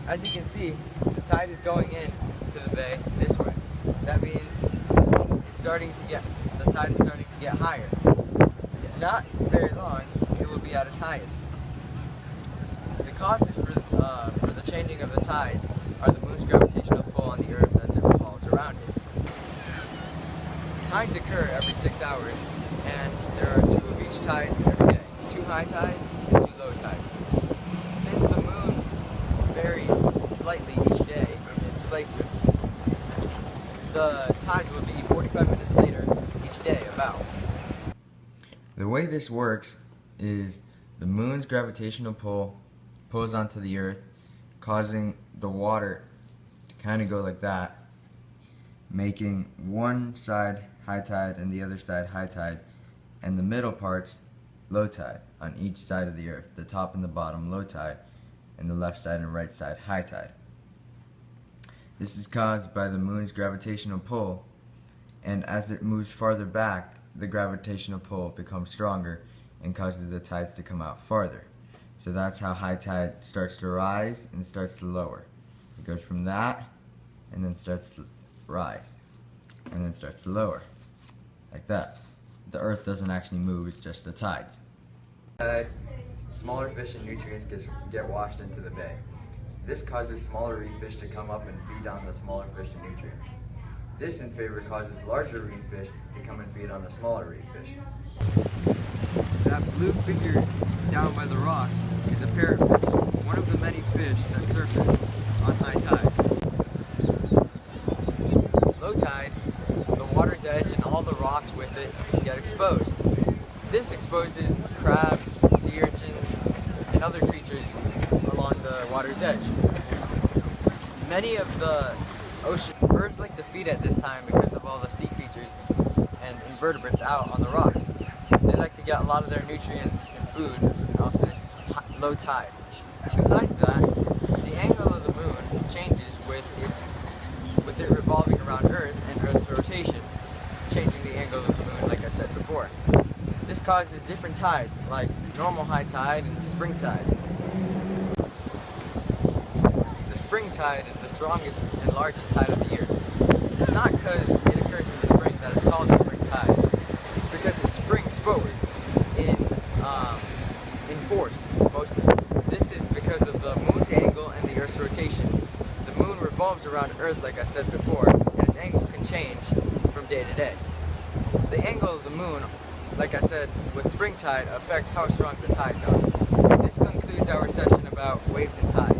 As you can see, the tide is going in to the bay this way. That means the tide is starting to get higher. Not very long, it will be at its highest. The causes for the changing of the tides are the moon's gravitational pull on the Earth as it revolves around it. Tides occur every 6 hours, and there are 2 of each tides every day, 2 high tides and 2 low tides. Since the moon varies slightly each day in its placement, the tides will be 45 minutes later each day about. The way this works is the moon's gravitational pull pulls onto the Earth, causing the water to kind of go like that, making one side high tide and the other side high tide, and the middle parts low tide on each side of the Earth, the top and the bottom low tide, and the left side and right side high tide. This is caused by the moon's gravitational pull, and as it moves farther back, the gravitational pull becomes stronger and causes the tides to come out farther. So that's how high tide starts to rise and starts to lower. It goes from that and then starts to rise and then starts to lower, like that. The Earth doesn't actually move, it's just the tides. Smaller fish and nutrients get washed into the bay. This causes smaller reef fish to come up and feed on the smaller fish and nutrients. This in favor causes larger reef fish to come and feed on the smaller reef fish. That blue figure down by the rocks is a parrotfish, one of the many fish that surface on high tide. Low tide, the water's edge and all the rocks with it get exposed. This exposes crabs, sea urchins, and other creatures along the water's edge. Many of the ocean birds like to feed at this time because of all the sea creatures and invertebrates out on the rocks. They like to get a lot of their nutrients and food off this low tide. Besides that, the angle of the moon changes with it revolving around Earth and Earth's rotation, changing the angle of the moon like I said before. This causes different tides, like normal high tide and spring tide. The spring tide is the strongest and largest tide of the year. It's not because it occurs in the spring that it's called the spring tide. It's because it springs forward in force, mostly. This is because of the moon's angle and the Earth's rotation. The moon revolves around Earth, like I said before, and its angle can change from day to day. The angle of the moon, like I said, with spring tide affects how strong the tides are. This concludes our session about waves and tides.